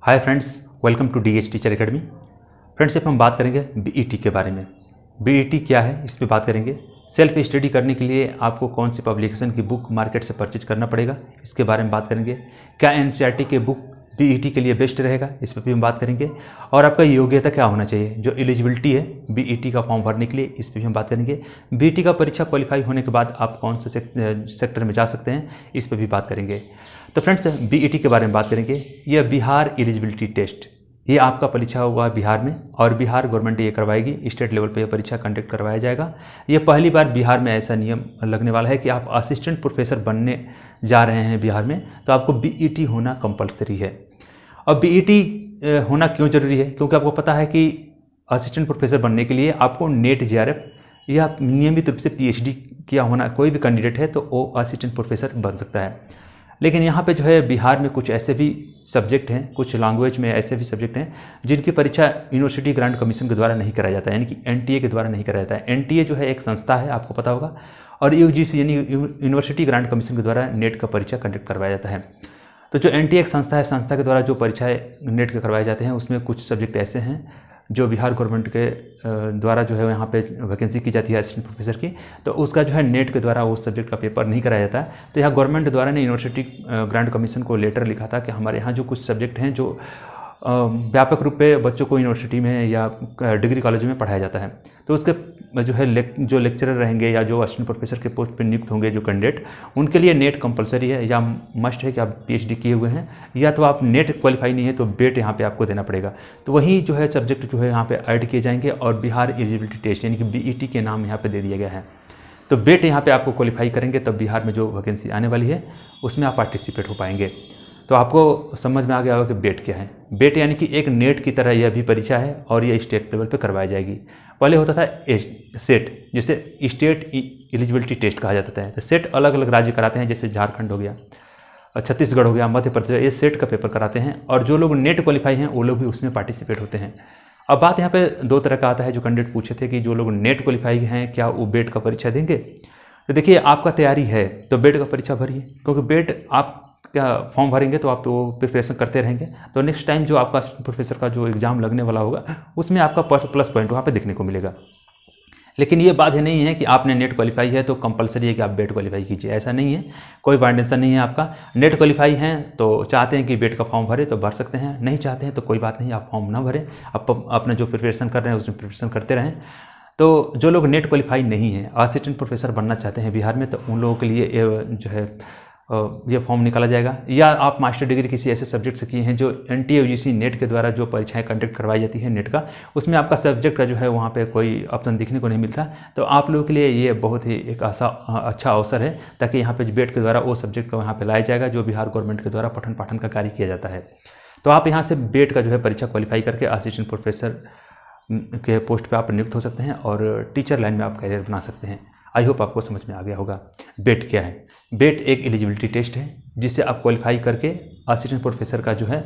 Hi friends, welcome to DH teacher academy. Friends, अब हम बात करेंगे बीईटी के बारे में। बीईटी क्या है, इस पर बात करेंगे। सेल्फ स्टडी करने के लिए आपको कौन सी पब्लिकेशन की बुक मार्केट से परचेज करना पड़ेगा, इसके बारे में बात करेंगे। क्या एनसीईआरटी के बुक बीईटी के लिए बेस्ट रहेगा, इस पर भी हम बात करेंगे। और आपका योग्यता क्या होना चाहिए, जो एलिजिबिलिटी है बीईटी का फॉर्म भरने के लिए, इस पर भी हम बात करेंगे। बीईटी का परीक्षा क्वालिफाई होने के बाद आप कौन से सेक्टर में जा सकते हैं, इस पर भी बात करेंगे। तो फ्रेंड्स, बीईटी के बारे में बात करेंगे। यह बिहार एलिजिबिलिटी टेस्ट, ये आपका परीक्षा होगा बिहार में, और बिहार गवर्नमेंट ये करवाएगी। स्टेट लेवल पे यह परीक्षा कंडक्ट करवाया जाएगा। ये पहली बार बिहार में ऐसा नियम लगने वाला है कि आप असिस्टेंट प्रोफेसर बनने जा रहे हैं बिहार में, तो आपको बीईटी होना कंपलसरी है। अब बीईटी होना क्यों ज़रूरी है, क्योंकि आपको पता है कि असिस्टेंट प्रोफेसर बनने के लिए आपको नेट जेआरएफ या नियमित रूप से पीएचडी किया होना, कोई भी कैंडिडेट है तो वो असिस्टेंट प्रोफेसर बन सकता है। लेकिन यहाँ पे जो है बिहार में कुछ ऐसे भी सब्जेक्ट हैं, कुछ लैंग्वेज में ऐसे भी सब्जेक्ट हैं जिनकी परीक्षा यूनिवर्सिटी ग्रांट कमीशन के द्वारा नहीं कराया जाता है, यानी कि एनटीए के द्वारा नहीं कराया जाता है। एनटीए जो है एक संस्था है, आपको पता होगा, और यूजीसी यानी यूनिवर्सिटी ग्रांट कमीशन के द्वारा नेट का परीक्षा कंडक्ट करवाया जाता है। तो जो एनटीए एक संस्था है, संस्था के द्वारा जो परीक्षाएँ नेट के करवाए जाते हैं, उसमें कुछ सब्जेक्ट ऐसे हैं जो बिहार गवर्नमेंट के द्वारा जो है यहाँ पे वैकेंसी की जाती है असिस्टेंट प्रोफेसर की, तो उसका जो है नेट के द्वारा उस सब्जेक्ट का पेपर नहीं कराया जाता है। तो यहाँ गवर्नमेंट द्वारा ने यूनिवर्सिटी ग्रांट कमीशन को लेटर लिखा था कि हमारे यहाँ जो कुछ सब्जेक्ट हैं जो व्यापक रूप पे बच्चों को यूनिवर्सिटी में या डिग्री कॉलेज में पढ़ाया जाता है, तो उसके जो है जो लेक्चरर रहेंगे या जो असिस्टेंट प्रोफेसर के पोस्ट पे नियुक्त होंगे जो कैंडिडेट, उनके लिए नेट कंपलसरी है या मस्ट है कि आप पीएचडी किए हुए हैं, या तो आप नेट क्वालिफाई नहीं है तो बेट यहाँ पे आपको देना पड़ेगा। तो वही जो है सब्जेक्ट जो है यहाँ पे ऐड किए जाएंगे, और बिहार एलिजिबिलिटी टेस्ट यानी कि बीईटी के नाम यहाँ पे दे दिया गया है। तो बेट यहाँ पे आपको क्वालिफाई करेंगे तब बिहार में जो वैकेंसी आने वाली है उसमें आप पार्टिसिपेट हो पाएंगे। तो आपको समझ में आ गया होगा कि बेट क्या है। बेट यानी कि एक नेट की तरह यह भी परीक्षा है, और यह स्टेट लेवल पे करवाई जाएगी। पहले होता था सेट, जिसे स्टेट एलिजिबिलिटी टेस्ट कहा जाता है। तो सेट अलग अलग राज्य कराते हैं, जैसे झारखंड हो गया, छत्तीसगढ़ हो गया, मध्य प्रदेश, ये सेट का पेपर कराते हैं, और जो लोग नेट क्वालिफाई हैं वो लोग भी उसमें पार्टिसिपेट होते हैं। अब बात यहाँ पे दो तरह का आता है, जो कैंडिडेट पूछे थे कि जो लोग नेट क्वालिफाई हैं क्या वो बेट का परीक्षा देंगे। तो देखिए, आपका तैयारी है तो बेट का परीक्षा भरिए, क्योंकि बेट आप क्या फॉर्म भरेंगे तो आप तो प्रिपरेशन करते रहेंगे, तो नेक्स्ट टाइम जो आपका प्रोफेसर का जो एग्ज़ाम लगने वाला होगा उसमें आपका प्लस पॉइंट वहाँ पे देखने को मिलेगा। लेकिन ये बात नहीं है कि आपने नेट क्वालिफाई है तो कंपलसरी है कि आप बेट क्वालिफाई कीजिए, ऐसा नहीं है। कोई बाइंडेंसन नहीं है आपका। नेट क्वालिफाई हैं तो चाहते हैं कि बेट का फॉर्म भरें तो भर सकते हैं, नहीं चाहते हैं तो कोई बात नहीं, आप फॉर्म ना भरें, आप अपना जो प्रिपरेशन कर रहे हैं उसमें प्रिपरेशन करते रहें। तो जो लोग नेट क्वालिफाई नहीं हैं, असिस्टेंट प्रोफेसर बनना चाहते हैं बिहार में, तो उन लोगों के लिए जो है ये फॉर्म निकाला जाएगा। या आप मास्टर डिग्री किसी ऐसे सब्जेक्ट से किए हैं जो एनटीए यूजीसी नेट के द्वारा जो परीक्षाएं कंडक्ट करवाई जाती है नेट का, उसमें आपका सब्जेक्ट का जो है वहाँ पे कोई ऑप्शन दिखने को नहीं मिलता, तो आप लोगों के लिए ये बहुत ही एक अच्छा अवसर है, ताकि यहाँ पे बेट के द्वारा वो सब्जेक्ट को यहाँ पे लाया जाएगा जो बिहार गवर्नमेंट के द्वारा पठन पाठन का कार्य किया जाता है। तो आप यहाँ से बेट का जो है परीक्षा क्वालिफाई करके असिस्टेंट प्रोफेसर के पोस्ट पर आप नियुक्त हो सकते हैं, और टीचर लाइन में आप कैरियर बना सकते हैं। आई होप आपको समझ में आ गया होगा बेट क्या है। बेट एक एलिजिबिलिटी टेस्ट है जिससे आप क्वालिफाई करके असिस्टेंट प्रोफेसर का जो है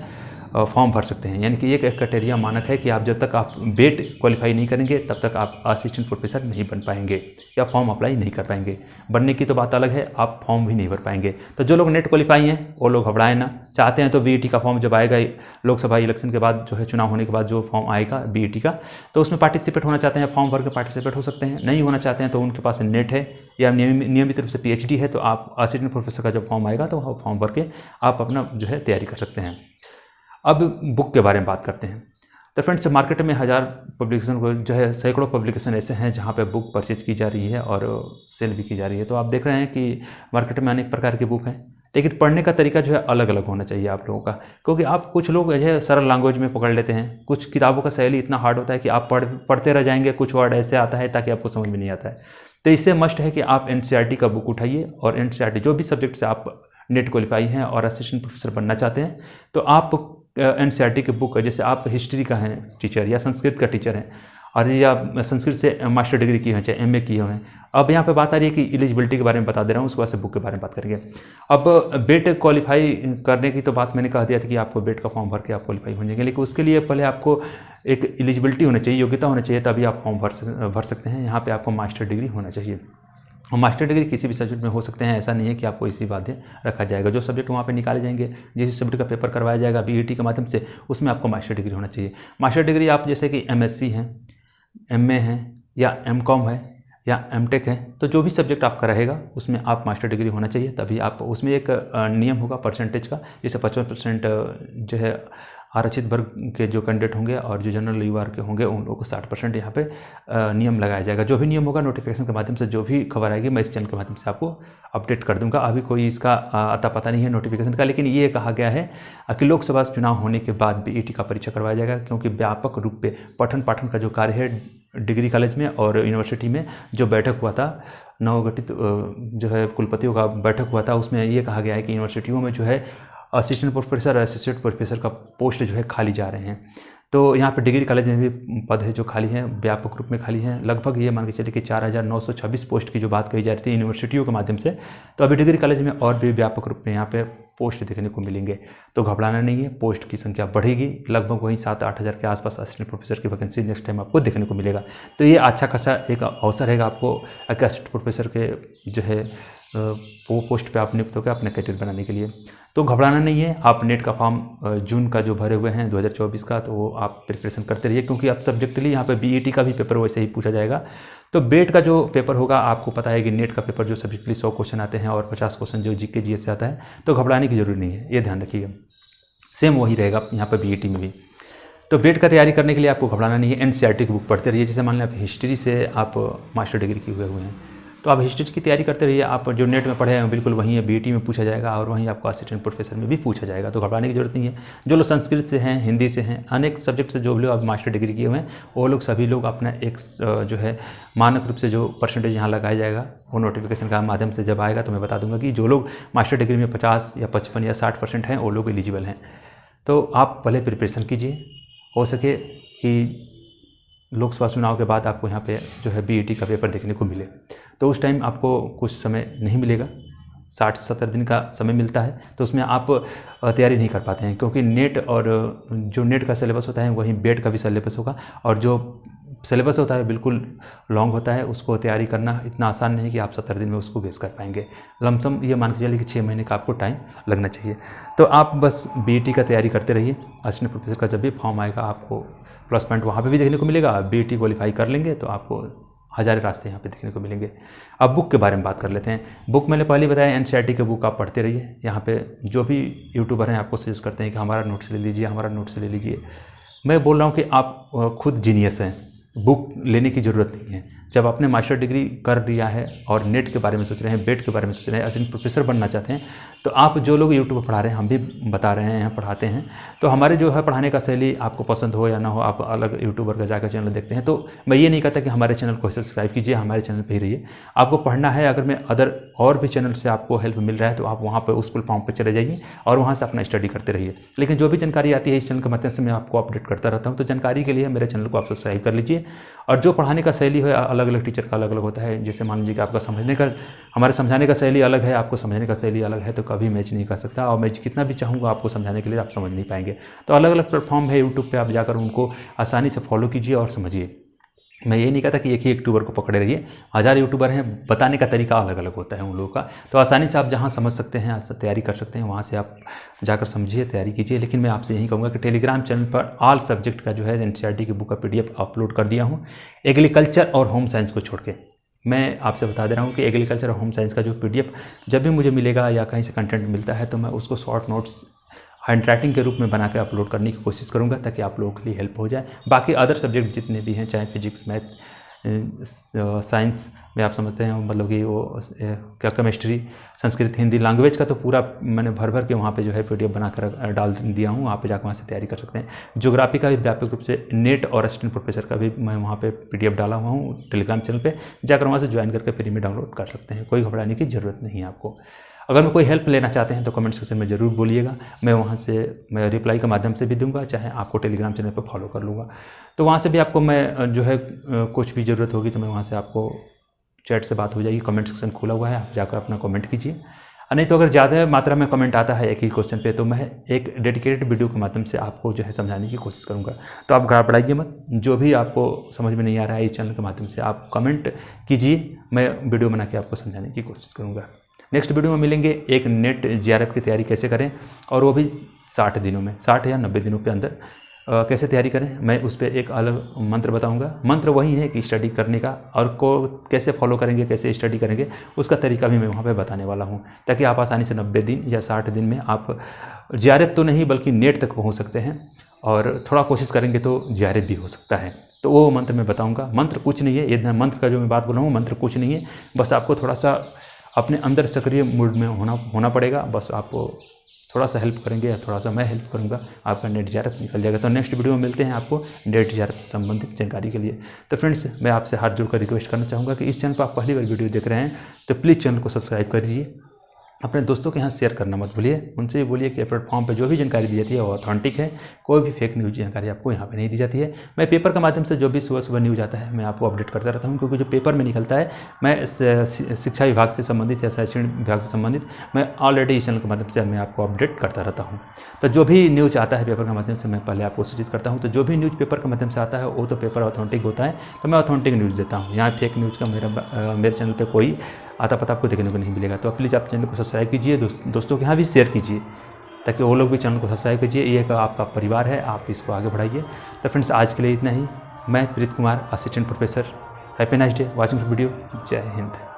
फॉर्म भर सकते हैं। यानी कि एक क्राइटेरिया मानक है कि आप जब तक आप बेट क्वालिफाई नहीं करेंगे तब तक आप असिस्टेंट प्रोफेसर नहीं बन पाएंगे या फॉर्म अप्लाई नहीं कर पाएंगे। बनने की तो बात अलग है, आप फॉर्म भी नहीं भर पाएंगे। तो जो लोग नेट क्वालिफाई हैं वो लोग घबराएं ना, चाहते हैं तो बीईटी का फॉर्म जब आएगा लोकसभा इलेक्शन के बाद जो है चुनाव होने के बाद जो फॉर्म आएगा बीईटी का, तो उसमें पार्टिसिपेट होना चाहते हैं फॉर्म भर के पार्टिसिपेट हो सकते हैं। नहीं होना चाहते हैं तो उनके पास नेट है या नियमित रूप से पीएचडी है, तो आप असिस्टेंट प्रोफेसर का जब फॉर्म आएगा तो फॉर्म भर के आप अपना जो है तैयारी कर सकते हैं। अब बुक के बारे में बात करते हैं। तो फ्रेंड्स, मार्केट में हज़ार पब्लिकेशन को जो है सैकड़ों पब्लिकेशन ऐसे हैं जहाँ पे बुक परचेज की जा रही है और सेल भी की जा रही है। तो आप देख रहे हैं कि मार्केट में अनेक प्रकार की बुक हैं, लेकिन पढ़ने का तरीका जो है अलग अलग होना चाहिए आप लोगों का, क्योंकि आप कुछ लोग जो है सरल लैंग्वेज में पकड़ लेते हैं, कुछ किताबों का शैली इतना हार्ड होता है कि आप पढ़ते रह जाएंगे, कुछ वर्ड ऐसे आता है ताकि आपको समझ में नहीं आता है। तो इससे मस्ट है कि आप एनसीईआरटी का बुक उठाइए, और एनसीईआरटी जो भी सब्जेक्ट से आप नेट क्वालिफाई हैं और असिस्टेंट प्रोफेसर बनना चाहते हैं तो आप एनसीईआरटी की बुक, जैसे आप हिस्ट्री का हैं टीचर या संस्कृत का टीचर हैं, और या संस्कृत से मास्टर डिग्री की है चाहे एमए किए हुए हैं। अब यहाँ पे बात आ रही है कि एलिजिबिलिटी के बारे में बता दे रहा हूँ, उसके बाद से बुक के बारे में बात करेंगे। अब बेट क्वालिफाई करने की तो बात मैंने कह दिया था कि आपको बेट का फॉर्म भर के आप क्वालिफाई हो जाएंगे, लेकिन उसके लिए पहले आपको एक एलिजिबिलिटी होना चाहिए, योग्यता होना चाहिए, तभी आप फॉर्म भर सकते हैं। यहाँ पे आपको मास्टर डिग्री होना चाहिए। और मास्टर डिग्री किसी भी सब्जेक्ट में हो सकते हैं, ऐसा नहीं है कि आपको इसी बाध्य रखा जाएगा। जो सब्जेक्ट वहाँ पे निकाले जाएंगे, जिस सब्जेक्ट का पेपर करवाया जाएगा बीईटी के माध्यम से, उसमें आपको मास्टर डिग्री होना चाहिए। मास्टर डिग्री आप जैसे कि एमएससी हैं, एमए हैं, या एमकॉम है, या एमटेक है, तो जो भी सब्जेक्ट आपका रहेगा उसमें आप मास्टर डिग्री होना चाहिए। तभी आप उसमें एक नियम होगा परसेंटेज का, जैसे 55% जो है आरक्षित वर्ग के जो कैंडिडेट होंगे और जो जनरल यूआर के होंगे उन लोगों को 60% यहाँ पे नियम लगाया जाएगा। जो भी नियम होगा नोटिफिकेशन के माध्यम से, जो भी खबर आएगी मैं इस चैनल के माध्यम से आपको अपडेट कर दूंगा। अभी कोई इसका अता पता नहीं है नोटिफिकेशन का, लेकिन ये कहा गया है कि लोकसभा चुनाव होने के बाद बीईटी का परीक्षा करवाया जाएगा, क्योंकि व्यापक रूप पे पठन पाठन का जो कार्य है डिग्री कॉलेज में और यूनिवर्सिटी में जो बैठक हुआ था, नवगठित जो है कुलपतियों का बैठक हुआ था, उसमें ये कहा गया है कि यूनिवर्सिटियों में जो है असिस्टेंट प्रोफेसर, एसोसिएट प्रोफेसर का पोस्ट जो है खाली जा रहे हैं। तो यहाँ पे डिग्री कॉलेज में भी पद है जो खाली हैं, व्यापक रूप में खाली हैं। लगभग ये मान के चलिए कि 4926 पोस्ट की जो बात कही जा रही थी यूनिवर्सिटियों के माध्यम से, तो अभी डिग्री कॉलेज में और भी व्यापक रूप में यहाँ पे पोस्ट देखने को मिलेंगे। तो घबराना नहीं है, पोस्ट की संख्या बढ़ेगी, लगभग वहीं 7-8 हज़ार के आसपास असिस्टेंट प्रोफेसर की वैकेंसी नेक्स्ट टाइम आपको देखने को मिलेगा। तो ये अच्छा खासा एक अवसर रहेगा आपको असिस्टेंट प्रोफेसर के जो है वो पोस्ट पे आप नियुक्त होकर अपने करियर बनाने के लिए। तो घबराना नहीं है। आप नेट का फॉर्म जून का जो भरे हुए हैं 2024 का, तो वो आप प्रिपरेशन करते रहिए, क्योंकि अब सब्जेक्टली यहाँ पे बीईटी का भी पेपर वैसे ही पूछा जाएगा। तो बेट का जो पेपर होगा, आपको पता है कि नेट का पेपर जो सब्जेक्टली 100 क्वेश्चन आते हैं और 50 क्वेश्चन जो जीके जीएस से आता है, तो घबराने की जरूरी नहीं है, ये ध्यान रखिएगा। सेम वही रहेगा यहाँ पर बीईटी में भी। तो बेट का तैयारी करने के लिए आपको घबराना नहीं है। एनसीईआरटी की बुक पढ़ते रहिए। जैसे मान लें आप हिस्ट्री से आप मास्टर डिग्री किए हुए हैं, तो आप हिस्ट्री की तैयारी करते रहिए। आप जो नेट में पढ़े हैं बिल्कुल वहीं है, बीईटी में पूछा जाएगा और वहीं आपको असिस्टेंट प्रोफेसर में भी पूछा जाएगा। तो घबराने की जरूरत नहीं है। जो लोग संस्कृत से हैं, हिंदी से हैं, अनेक सब्जेक्ट से जो लोग आप मास्टर डिग्री किए हुए हैं, वो लोग सभी लोग अपना एक जो है मानक रूप से जो परसेंटेज यहाँ लगाया जाएगा, वो नोटिफिकेशन का माध्यम से जब आएगा तो मैं बता दूंगा कि जो लोग मास्टर डिग्री में 50 या 55 या 60% हैं, वो लोग एलिजिबल हैं। तो आप पहले प्रिपरेशन कीजिए, हो सके कि लोकसभा चुनाव के बाद आपको यहाँ पे जो है बीईटी का पेपर देखने को मिले। तो उस टाइम आपको कुछ समय नहीं मिलेगा, 60-70 दिन का समय मिलता है, तो उसमें आप तैयारी नहीं कर पाते हैं, क्योंकि नेट और जो नेट का सिलेबस होता है वहीं बेट का भी सिलेबस होगा, और जो सिलेबस होता है बिल्कुल लॉन्ग होता है। उसको तैयारी करना इतना आसान नहीं कि आप 70 दिन में उसको बेस कर पाएंगे। लमसम ये मान के चलिए कि 6 महीने का आपको टाइम लगना चाहिए। तो आप बस बीईटी का तैयारी करते रहिए। असिस्टेंट प्रोफेसर का जब भी फॉर्म आएगा आपको प्लस पॉइंट वहाँ पे भी देखने को मिलेगा। बीईटी क्वालिफाई कर लेंगे तो आपको हज़ारों रास्ते यहाँ पे देखने को मिलेंगे। अब बुक के बारे में बात कर लेते हैं। बुक मैंने पहले बताया, एनसीईआरटी के बुक आप पढ़ते रहिए। यहाँ पे जो भी यूट्यूबर हैं आपको सजेस्ट करते हैं कि हमारा नोट्स ले लीजिए, हमारा नोट्स ले लीजिए। मैं बोल रहा हूँ कि आप खुद जीनियस हैं, बुक लेने की ज़रूरत नहीं है। जब आपने मास्टर डिग्री कर लिया है और नेट के बारे में सोच रहे हैं, बेट के बारे में सोच रहे हैं, असिस्टेंट प्रोफेसर बनना चाहते हैं, तो आप जो लोग यूट्यूब पर पढ़ा रहे हैं, हम भी बता रहे हैं, पढ़ाते हैं, तो हमारे जो है पढ़ाने का शैली आपको पसंद हो या ना हो, आप अलग यूट्यूबर का जाकर चैनल देखते हैं, तो मैं ये नहीं कहता कि हमारे चैनल को सब्सक्राइब कीजिए, हमारे चैनल पर ही रहिए। आपको पढ़ना है, अगर मैं अदर और भी चैनल से आपको हेल्प मिल रहा है तो आप वहाँ पर उस प्लेटफॉर्म पर चले जाइए और वहाँ से अपना स्टडी करते रहिए। लेकिन जो भी जानकारी आती है इस चैनल के माध्यम से मैं आपको अपडेट करता रहता हूँ, तो जानकारी के लिए मेरे चैनल को आप सब्सक्राइब कर लीजिए। और जो पढ़ाने का शैली है अलग अलग टीचर का अलग अलग होता है। जैसे मान लीजिए कि आपका समझने का, हमारे समझाने का शैली अलग है, आपको समझने का शैली अलग है, तो कभी मैच नहीं कर सकता। और मैं कितना भी चाहूँगा आपको समझाने के लिए, आप समझ नहीं पाएंगे। तो अलग अलग प्लेटफॉर्म है यूट्यूब पे, आप जाकर उनको आसानी से फॉलो कीजिए और समझिए। मैं ये नहीं कहता कि एक ही यूट्यूबर को पकड़े रहिए, 1000 यूट्यूबर हैं, बताने का तरीका अलग अलग होता है उन लोगों का। तो आसानी से आप जहाँ समझ सकते हैं, तैयारी कर सकते हैं, वहाँ से आप जाकर समझिए, तैयारी कीजिए। लेकिन मैं आपसे यही कहूँगा कि टेलीग्राम चैनल पर ऑल सब्जेक्ट का जो है एनसीईआरटी की बुक का PDF अपलोड कर दिया हूँ, एग्रीकल्चर और होम साइंस को छोड़ के। मैं आपसे बता दे रहा हूँ कि एग्रीकल्चर और होम साइंस का जो PDF जब भी मुझे मिलेगा या कहीं से कंटेंट मिलता है, तो मैं उसको शॉर्ट नोट्स हैंड राइटिंग के रूप में बना के अपलोड करने की कोशिश करूँगा, ताकि आप लोगों के लिए हेल्प हो जाए। बाकी अदर सब्जेक्ट जितने भी हैं, चाहे फिजिक्स, मैथ, साइंस में आप समझते हैं, मतलब कि वो क्या केमिस्ट्री, संस्कृत, हिंदी, लैंग्वेज का तो पूरा मैंने भर भर के वहाँ पे जो है PDF बनाकर डाल दिया हूँ। वहाँ पे जाकर वहाँ से तैयारी कर सकते हैं। ज्योग्राफी का भी व्यापक रूप से, नेट और असिस्टेंट प्रोफेसर का भी मैं वहाँ पे PDF डाला हुआ हूँ टेलीग्राम चैनल पे, जाकर वहाँ से ज्वाइन करके फ्री में डाउनलोड कर सकते हैं। कोई घबराने की ज़रूरत नहीं है आपको। अगर मैं कोई हेल्प लेना चाहते हैं तो कमेंट सेक्शन में ज़रूर बोलिएगा, मैं वहाँ से मैं रिप्लाई के माध्यम से भी दूंगा, चाहे आपको टेलीग्राम चैनल पर फॉलो कर लूँगा। तो वहाँ से भी आपको मैं जो है कुछ भी ज़रूरत होगी तो मैं वहाँ से आपको चैट से बात हो जाएगी। कमेंट सेक्शन खुला हुआ है, आप जाकर अपना कमेंट कीजिए। नहीं तो अगर ज़्यादा मात्रा में कमेंट आता है एक ही क्वेश्चन पे तो मैं एक डेडिकेटेड वीडियो के माध्यम से आपको जो है समझाने की कोशिश करूँगा। तो आप घबराइए मत, जो भी आपको समझ में नहीं आ रहा है इस चैनल के माध्यम से आप कमेंट कीजिए, मैं वीडियो बना के आपको समझाने की कोशिश करूँगा। नेक्स्ट वीडियो में मिलेंगे एक नेट JRF की तैयारी कैसे करें, और वो भी 60 दिनों में, 60 या 90 दिनों के अंदर कैसे तैयारी करें। मैं उस पर एक अलग मंत्र बताऊंगा। मंत्र वही है कि स्टडी करने का, और को कैसे फॉलो करेंगे, कैसे स्टडी करेंगे उसका तरीका भी मैं वहाँ पे बताने वाला हूँ, ताकि आप आसानी से 90 दिन या 60 दिन में आप JRF तो नहीं बल्कि नेट तक पहुँच सकते हैं, और थोड़ा कोशिश करेंगे तो JRF भी हो सकता है। तो वो मंत्र मैं बताऊँगा। मंत्र कुछ नहीं है, ये मंत्र का जो मैं बात बोल रहा हूँ मंत्र कुछ नहीं है, बस आपको थोड़ा सा अपने अंदर सक्रिय मूड में होना पड़ेगा। बस आपको थोड़ा सा हेल्प करेंगे या थोड़ा सा मैं हेल्प करूंगा, आपका नेट JRF निकल जाएगा। तो नेक्स्ट वीडियो में मिलते हैं आपको नेट JRF से संबंधित जानकारी के लिए। तो फ्रेंड्स, मैं आपसे हाथ जोड़कर रिक्वेस्ट करना चाहूँगा कि इस चैनल पर आप पहली बार वीडियो देख रहे हैं तो प्लीज़ चैनल को सब्सक्राइब कर दीजिए, अपने दोस्तों के यहाँ शेयर करना मत भूलिए, उनसे भी बोलिए कि प्लेटफॉर्म पे जो भी जानकारी दी जाती है वो ऑथेंटिक है, कोई भी फेक न्यूज़ जानकारी आपको यहाँ पे नहीं दी जाती है। मैं पेपर के माध्यम से जो भी सुबह सुबह न्यूज़ आता है मैं आपको अपडेट करता रहता हूँ, क्योंकि जो पेपर में निकलता है मैं शिक्षा विभाग से संबंधित या शैक्षणिक विभाग से संबंधित मैं ऑलरेडी इस चैनल के माध्यम से मैं आपको अपडेट करता रहता हूँ। तो जो भी न्यूज़ आता है पेपर के माध्यम से मैं पहले आपको सूचित करता हूँ। तो जो भी न्यूज़ पेपर के माध्यम से आता है वो तो पेपर ऑथेंटिक होता है, तो मैं ऑथेंटिक न्यूज़ देता हूँ। यहाँ फेक न्यूज़ का मेरे चैनल पर कोई आता पता आपको देखने को नहीं मिलेगा। तो प्लीज़ आप चैनल को सब्सक्राइब कीजिए, दोस्तों के यहाँ भी शेयर कीजिए, ताकि वो लोग भी चैनल को सब्सक्राइब कीजिए। ये आपका परिवार है, आप इसको आगे बढ़ाइए। तो फ्रेंड्स, आज के लिए इतना ही। मैं Preet Kumar, assistant professor. Happy nice day, watching video. जय हिंद।